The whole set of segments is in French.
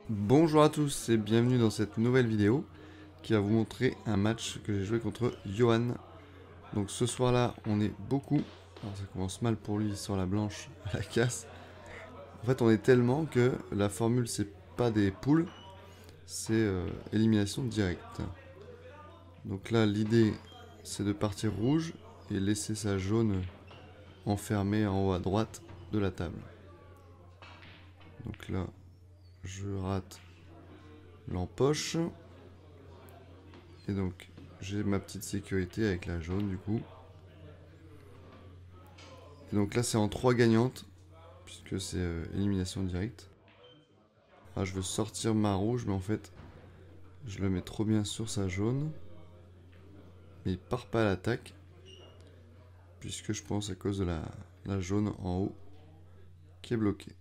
Bonjour à tous et bienvenue dans cette nouvelle vidéo qui va vous montrer un match que j'ai joué contre Johan. Donc ce soir là on est beaucoup, alors ça commence mal pour lui sur la blanche à la casse. En fait on est tellement que la formule c'est pas des poules, c'est élimination directe. Donc là l'idée c'est de partir rouge et laisser sa jaune enfermée en haut à droite de la table. Donc là je rate l'empoche. Et donc, j'ai ma petite sécurité avec la jaune du coup. Et donc là, c'est en 3 gagnantes, puisque c'est élimination directe. Ah, je veux sortir ma rouge, mais en fait, je le mets trop bien sur sa jaune. Mais il part pas à l'attaque, puisque je pense à cause de la jaune en haut qui est bloquée.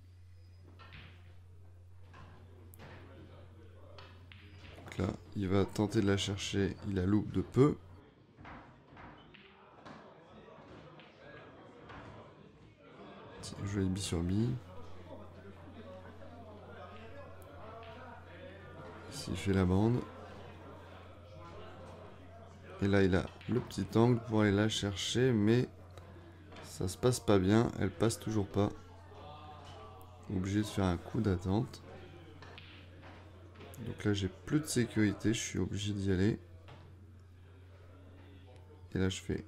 Donc là, il va tenter de la chercher, il la loupe de peu. Joli bille sur bille. Ici, il fait la bande. Et là, il a le petit angle pour aller la chercher, mais ça se passe pas bien. Elle passe toujours pas. Obligé de faire un coup d'attente. Donc là, j'ai plus de sécurité. Je suis obligé d'y aller. Et là, je fais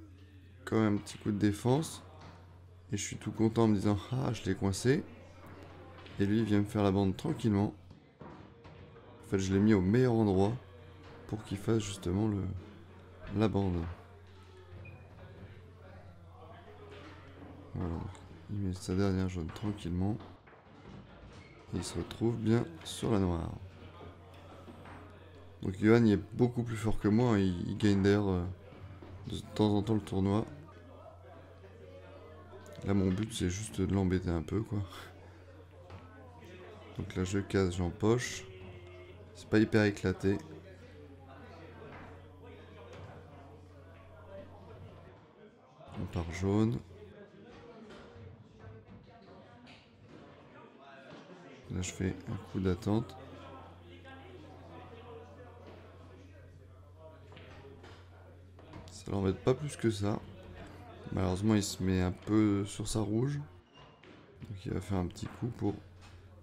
quand même un petit coup de défense. Et je suis tout content en me disant ah, je l'ai coincé. Et lui, il vient me faire la bande tranquillement. En fait, je l'ai mis au meilleur endroit pour qu'il fasse justement la bande. Voilà. Il met sa dernière jaune tranquillement. Et il se retrouve bien sur la noire. Donc Johan il est beaucoup plus fort que moi. Il gagne d'ailleurs de temps en temps le tournoi. Là, mon but, c'est juste de l'embêter un peu, quoi. Donc là, je casse, j'empoche. C'est pas hyper éclaté. On part jaune. Là, je fais un coup d'attente. Ça l'embête pas plus que ça. Malheureusement, il se met un peu sur sa rouge. Donc, il va faire un petit coup pour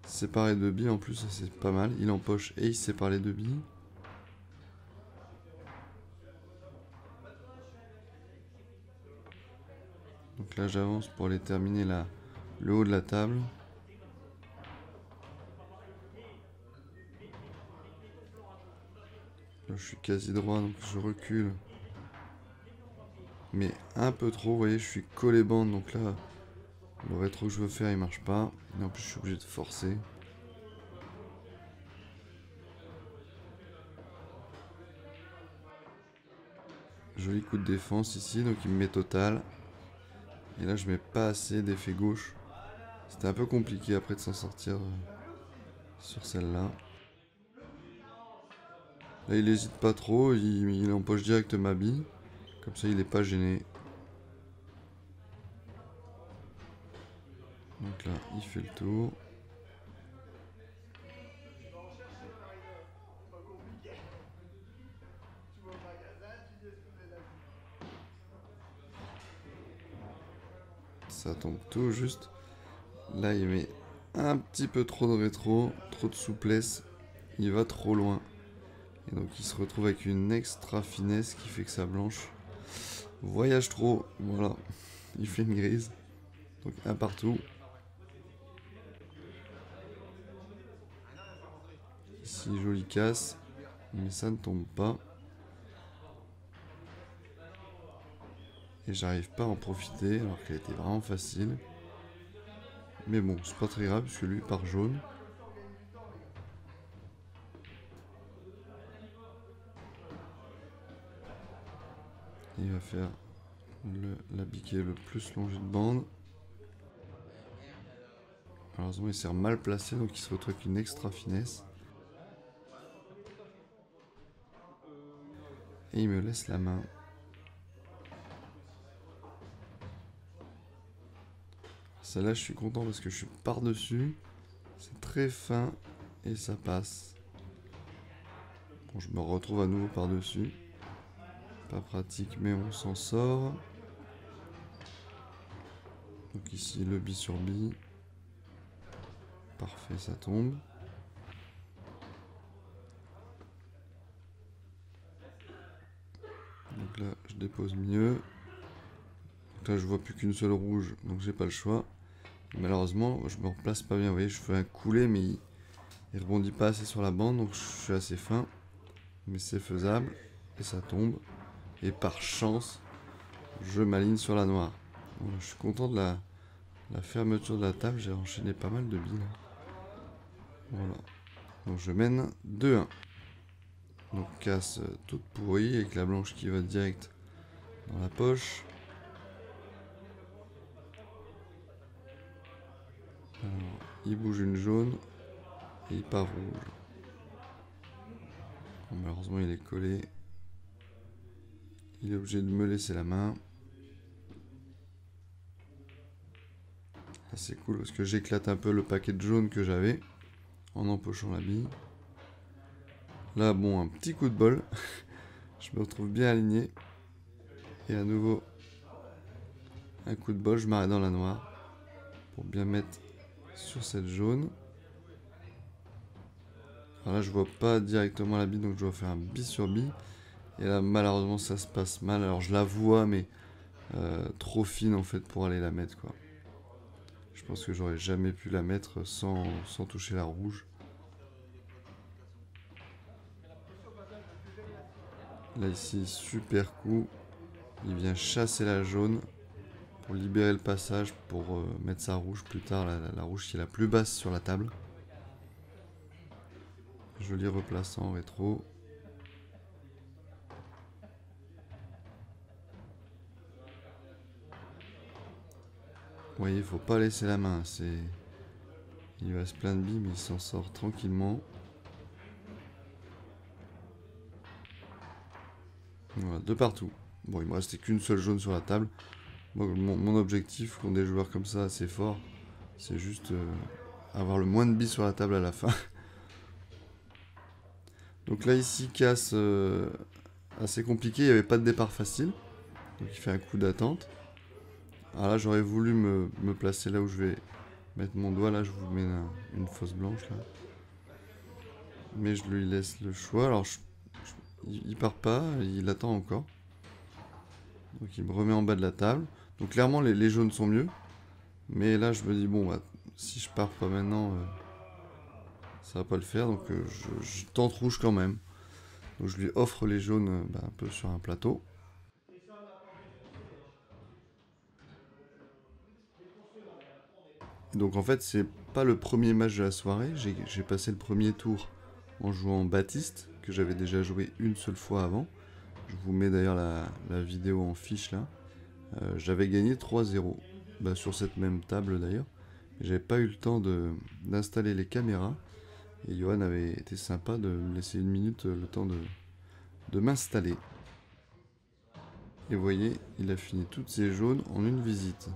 séparer deux billes. En plus, ça c'est pas mal. Il empoche et il sépare les deux billes. Donc là, j'avance pour aller terminer le haut de la table. Là, je suis quasi droit, donc je recule. Mais un peu trop, vous voyez, je suis collé bande, donc là, le rétro que je veux faire, il marche pas. Et en plus, je suis obligé de forcer. Joli coup de défense ici, donc il me met total. Et là, je mets pas assez d'effet gauche. C'était un peu compliqué après de s'en sortir sur celle-là. Là, il hésite pas trop, il empoche direct ma bille. Comme ça, il est pas gêné. Donc là, il fait le tour. Ça tombe tout juste. Là, il met un petit peu trop de rétro, trop de souplesse. Il va trop loin. Et donc, il se retrouve avec une extra finesse qui fait que sa blanche voyage trop. Voilà, il fait une grise. Donc, un partout. Ici, jolie casse. Mais ça ne tombe pas. Et j'arrive pas à en profiter alors qu'elle était vraiment facile. Mais bon, c'est pas très grave puisque lui part jaune. Il va faire la bille qui est le plus longée de bande. Malheureusement, il s'est mal placé donc il se retrouve avec une extra finesse. Et il me laisse la main. Celle-là, je suis content parce que je suis par-dessus. C'est très fin. et ça passe. Bon, je me retrouve à nouveau par-dessus. Pas pratique, mais on s'en sort. Donc ici, le bi sur bi. Parfait, ça tombe. Donc là, je dépose mieux. Donc là, je vois plus qu'une seule rouge, donc j'ai pas le choix. Malheureusement, je me replace pas bien. Vous voyez, je fais un coulé, mais il rebondit pas assez sur la bande, donc je suis assez fin. Mais c'est faisable, et ça tombe. Et par chance, je m'aligne sur la noire. Bon, je suis content de la fermeture de la table, j'ai enchaîné pas mal de billes. Voilà. Donc je mène 2-1. Donc casse toute pourrie avec la blanche qui va direct dans la poche. Alors, il bouge une jaune et il part rouge. Bon, malheureusement il est collé. Il est obligé de me laisser la main. C'est cool parce que j'éclate un peu le paquet de jaune que j'avais en empochant la bille. Là, bon, un petit coup de bol. Je me retrouve bien aligné. Et à nouveau, un coup de bol, je m'arrête dans la noire pour bien mettre sur cette jaune. Alors là, je vois pas directement la bille, donc je dois faire un bi sur bi. Et là, malheureusement, ça se passe mal. Alors, je la vois, mais trop fine en fait pour aller la mettre, quoi. Je pense que j'aurais jamais pu la mettre sans toucher la rouge. Là, ici, super coup. Il vient chasser la jaune pour libérer le passage pour mettre sa rouge plus tard, la rouge qui est la plus basse sur la table. Joli replaçant en rétro. Vous voyez, il faut pas laisser la main. Il lui reste plein de billes, mais il s'en sort tranquillement. Voilà, de partout. Bon, il me restait qu'une seule jaune sur la table. Mon objectif, contre des joueurs comme ça assez forts, c'est juste avoir le moins de billes sur la table à la fin. Donc là, ici, casse assez compliqué. Il n'y avait pas de départ facile. Donc il fait un coup d'attente. Alors là, j'aurais voulu me placer là où je vais mettre mon doigt. Là, je vous mets une fausse blanche. Là. Mais je lui laisse le choix. Alors, il part pas. Il attend encore. Donc il me remet en bas de la table. Donc clairement, les jaunes sont mieux. Mais là, je me dis, bon, bah, si je pars pas maintenant, ça va pas le faire. Donc je tente rouge quand même. Donc je lui offre les jaunes un peu sur un plateau. Donc en fait, c'est pas le premier match de la soirée. J'ai passé le premier tour en jouant Baptiste, que j'avais déjà joué une seule fois avant. Je vous mets d'ailleurs la vidéo en fiche là. J'avais gagné 3-0 sur cette même table d'ailleurs. J'avais pas eu le temps d'installer les caméras. Et Johan avait été sympa de me laisser une minute le temps de m'installer. Et vous voyez, il a fini toutes ses jaunes en une visite.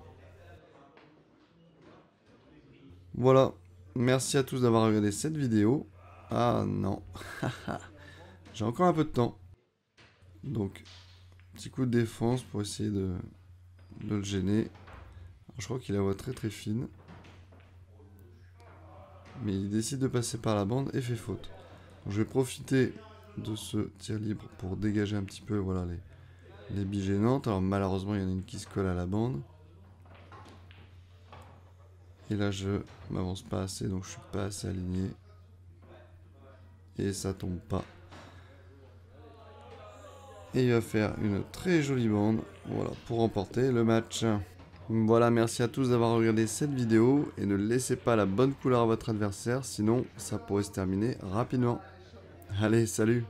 Voilà, merci à tous d'avoir regardé cette vidéo. Ah non, j'ai encore un peu de temps. Donc, petit coup de défense pour essayer de le gêner. Alors, je crois qu'il a la voix très très fine. Mais il décide de passer par la bande et fait faute. Donc, je vais profiter de ce tir libre pour dégager un petit peu voilà, les billes gênantes. Alors malheureusement, il y en a une qui se colle à la bande. Et là, je m'avance pas assez, donc je suis pas assez aligné. Et ça tombe pas. Et il va faire une très jolie bande, voilà, pour remporter le match. Voilà, merci à tous d'avoir regardé cette vidéo. Et ne laissez pas la bonne couleur à votre adversaire, sinon ça pourrait se terminer rapidement. Allez, salut!